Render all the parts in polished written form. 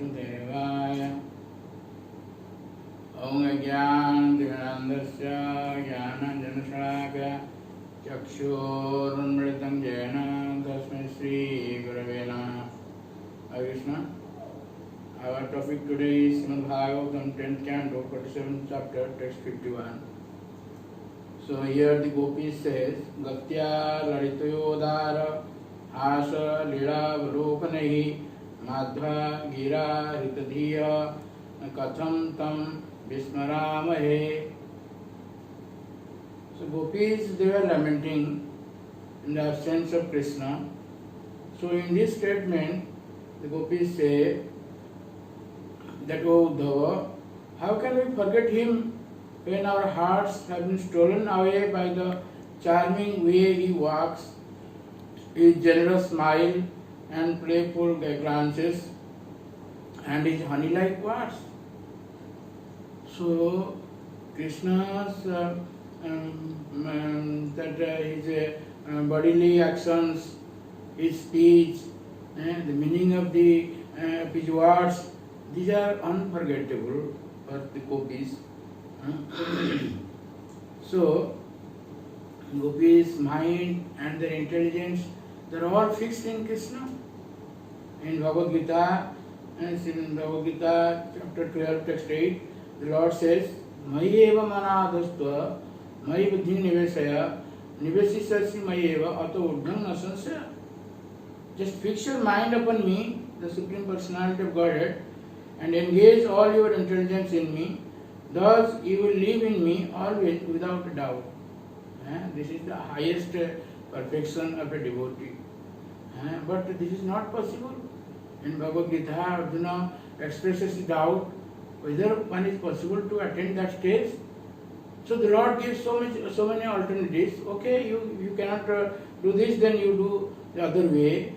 वासुदेवाय। ओम ज्ञानतिमिरान्धस्य ज्ञानाञ्जनशलाकया चक्षुरुन्मिलितं येन तस्मै श्रीगुरवे नमः। Hare Krishna. Our topic today is Srimad Bhagavatam 10th canto, 47th chapter, text 51. So here the Gopi says, Gatya Lalitoyodara Asa Lila Varopanaihi Madhva Gira Ritadhiya Katham Tam Vismaramahe. So Gopis, they were lamenting in the absence of Krishna. So in this statement, the Gopis say that, O Uddhava, how can we forget him when our hearts have been stolen away by the charming way he walks, his generous smile and playful glances, and his honey-like words? So Krishna's his bodily actions, his speech, the meaning of his words, these are unforgettable for the Gopis. So Gopis' mind and their intelligence, they are all fixed in Krishna. In Bhagavad Gita, chapter 12, text 8, the Lord says, Mayi eva manadastva, Mayi buddhi nivesaya, nivesisasi mayi eva ato uddham nasansaya. Just fix your mind upon me, the Supreme Personality of Godhead, and engage all your intelligence in me. Thus you will live in me always without a doubt. This is the highest perfection of a devotee. But this is not possible. In Bhagavad Gita, Arjuna expresses doubt whether one is possible to attain that stage. So the Lord gives so many alternatives. Okay, you cannot do this, then you do the other way.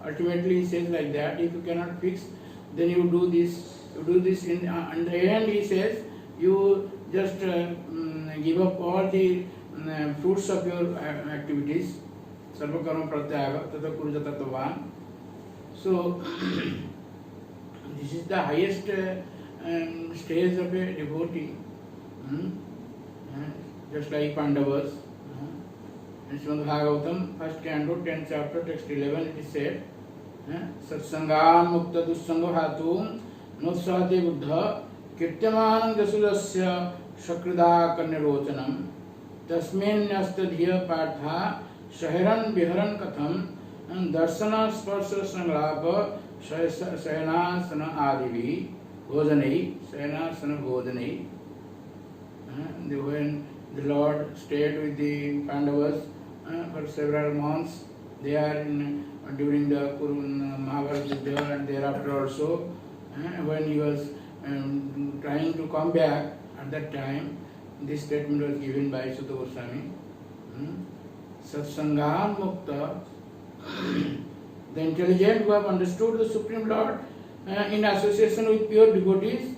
Ultimately he says like that, if you cannot fix, then you do this. You do this in the end he says, you just give up all the fruits of your activities. Sarva karma pratyaga tata kuruja tattvavan. So this is the highest stage of a devotee. Just like Pandavas. In Srimad Bhagavatam, 1st canto, 10th chapter, text 11, it is said, Satsangam mukta dussanga bhatum nutsate buddha kirtyamanam dasudasya shakrida karnirochanam tasmin nastadhiya partha shahiran biharan katham darsana sparsha sanglapa sayanasana adivi bhojanai sayanasana bhojanai. When the Lord stayed with the Pandavas for several months, they are during the Mahabharata Yuddha and thereafter also, when he was trying to come back, at that time this statement was given by Sutta Goswami. Satsangam mukta, the intelligent who have understood the Supreme Lord in association with pure devotees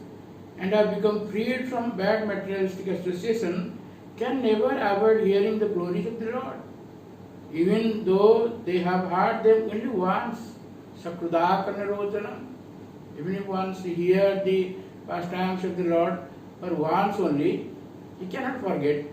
and have become freed from bad materialistic association can never avoid hearing the glories of the Lord, even though they have heard them only once. Sakruda karnarocana. Even if once he hear the pastimes of the Lord for once only, he cannot forget.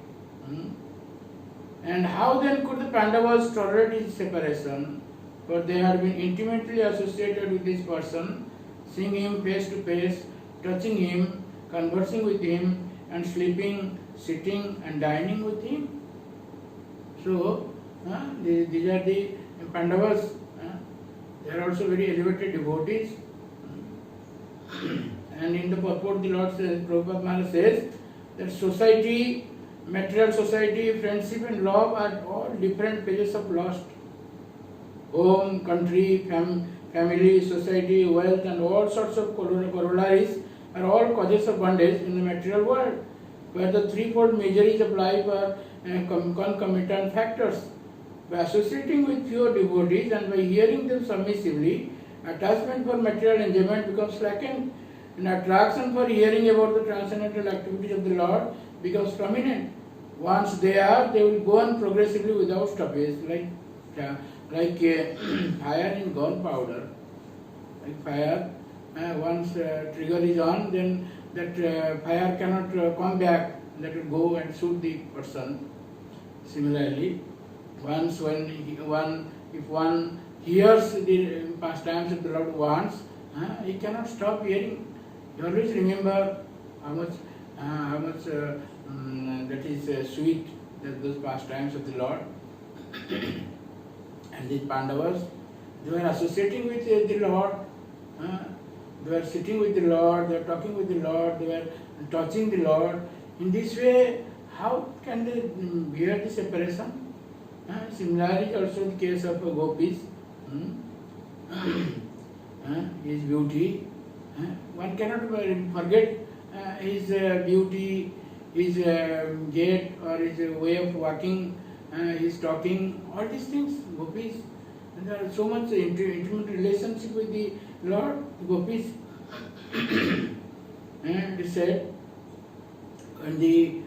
And how then could the Pandavas tolerate his separation? For they had been intimately associated with this person, seeing him face to face, touching him, conversing with him, and sleeping, sitting and dining with him. So, these are the Pandavas. They are also very elevated devotees. And in the purport, the Lord says, Prabhupada Maharaj says, that society, material society, friendship and love are all different pages of lust. Home, country, family, society, wealth and all sorts of corollaries are all causes of bondage in the material world, where the threefold miseries of life are concomitant factors. By associating with pure devotees and by hearing them submissively, attachment for material enjoyment becomes slackened, and attraction for hearing about the transcendental activities of the Lord becomes prominent. Once they will go on progressively without stoppage, like like fire in gunpowder. Like fire, once trigger is on, then that fire cannot come back. That will go and shoot the person. Similarly, once if one hears the pastimes of the Lord once, he cannot stop hearing. You always remember how much that is sweet, those pastimes of the Lord. And these Pandavas, they were associating with the Lord. They were sitting with the Lord, they were talking with the Lord, they were touching the Lord. In this way, how can they bear the separation? Similarly, also the case of gopis, his beauty. One cannot forget his beauty, his gait or his way of walking, his talking, all these things, gopis. And there are so much intimate relationship with the Lord, the gopis. And it is said, when the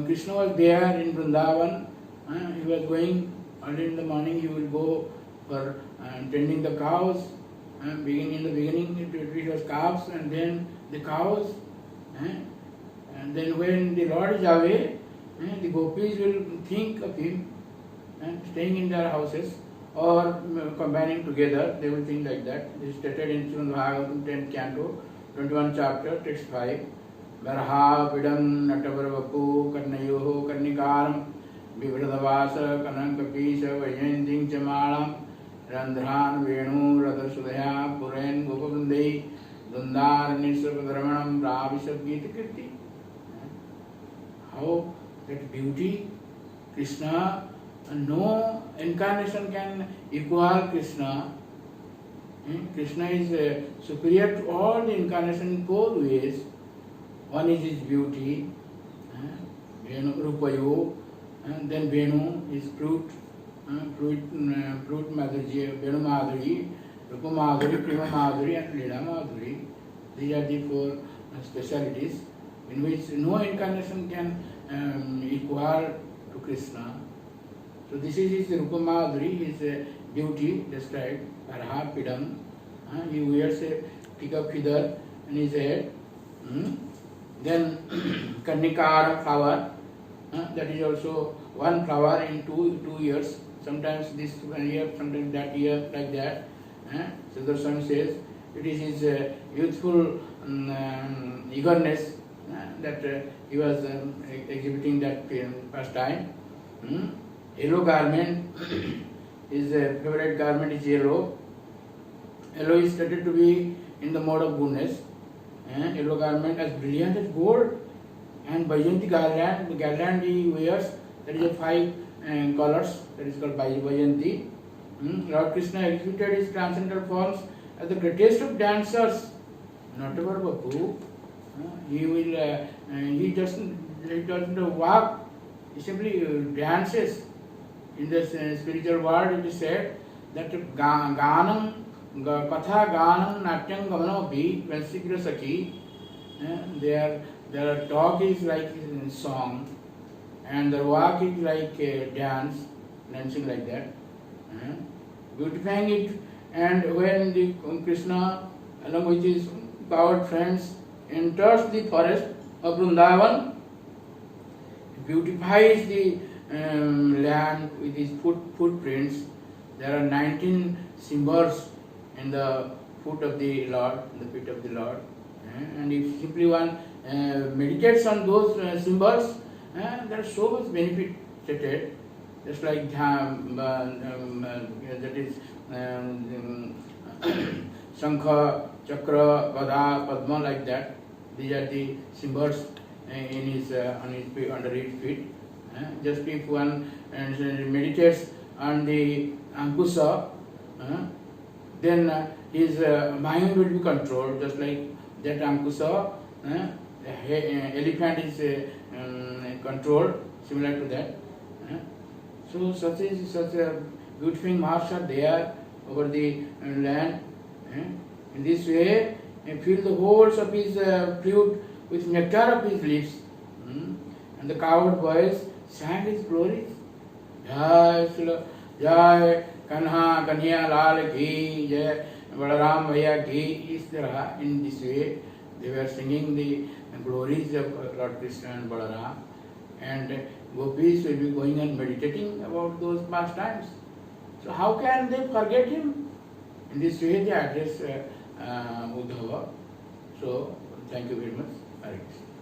Krishna was there in Vrindavan, he was going early in the morning, he will go for tending the cows. In the beginning it was calves and then the cows. And then when the Lord is away, the gopis will think of him, staying in their houses or combining together. They will think like that. This is stated in Srimad Bhagavatam 10th canto, 21 chapter, text 5. Barha vidam natavarvapu karnayoho karnikaram vivradavasa kanankapisa vayanting chamalam randhran venu radasudaya puren gopavandai dundar nisrapadharmanam pravisabgita kirti. How that beauty, Krishna, no incarnation can equal Krishna. Krishna is superior to all the incarnation in 4 ways. One is his beauty, Venu Rupayo, and then Venu is fruit Madhuri, Venu Madhuri, Rupa Madhuri, Prema Madhuri, and Leela Madhuri. These are the 4 specialities in which no incarnation can equal to Krishna. So this is his Rupa Madhuri, his beauty described, Arha Pidam. He wears a pick of feather in his head. Then Karnikara flower, that is also one flower in two years. Sometimes this year, sometimes that year, like that. Sudarshan says it is his youthful eagerness that he was exhibiting that first time. Yellow garment, his favorite garment is yellow. Yellow is stated to be in the mode of goodness. Yellow garment as brilliant as gold, and Vajanti garland, the garland he wears, that is a 5 colors, that is called Vajanti. Lord Krishna exhibited his transcendental forms as the greatest of dancers. Notable Bapu, he doesn't walk, he simply dances. In the spiritual world it is said that Ganam, Katha Ganam Natyam Gamanopi, when Sigra Saki, their talk is like song, and their walk is like dancing like that, beautifying it. And when the Krishna, along with his coward friends, enters the forest of Vrindavan, beautifies the land with his footprints. There are 19 symbols in the foot of the Lord, in the feet of the Lord. And if simply one meditates on those symbols, there is so much benefit stated. Just like that is Shankha, Chakra, Gada, Padma, like that. These are the symbols in his under his feet. Just if one meditates on the Ankusa, then his mind will be controlled, just like that Ankusa. Elephant is controlled, similar to that. So such a beautiful marks are there over the land. In this way, fill the holes of his flute with nectar of his lips, and the cowed boys sang his glories. Jai Srila जय कन्हा कन्हैया लाल की जय, बलराम भैया की. इस तरह in this way they were singing the glories of Lord Krishna and Balaram, and gopis will be going and meditating about those past times. So how can they forget him? In this way they address Uddhava. So thank you very much. Hare Krishna.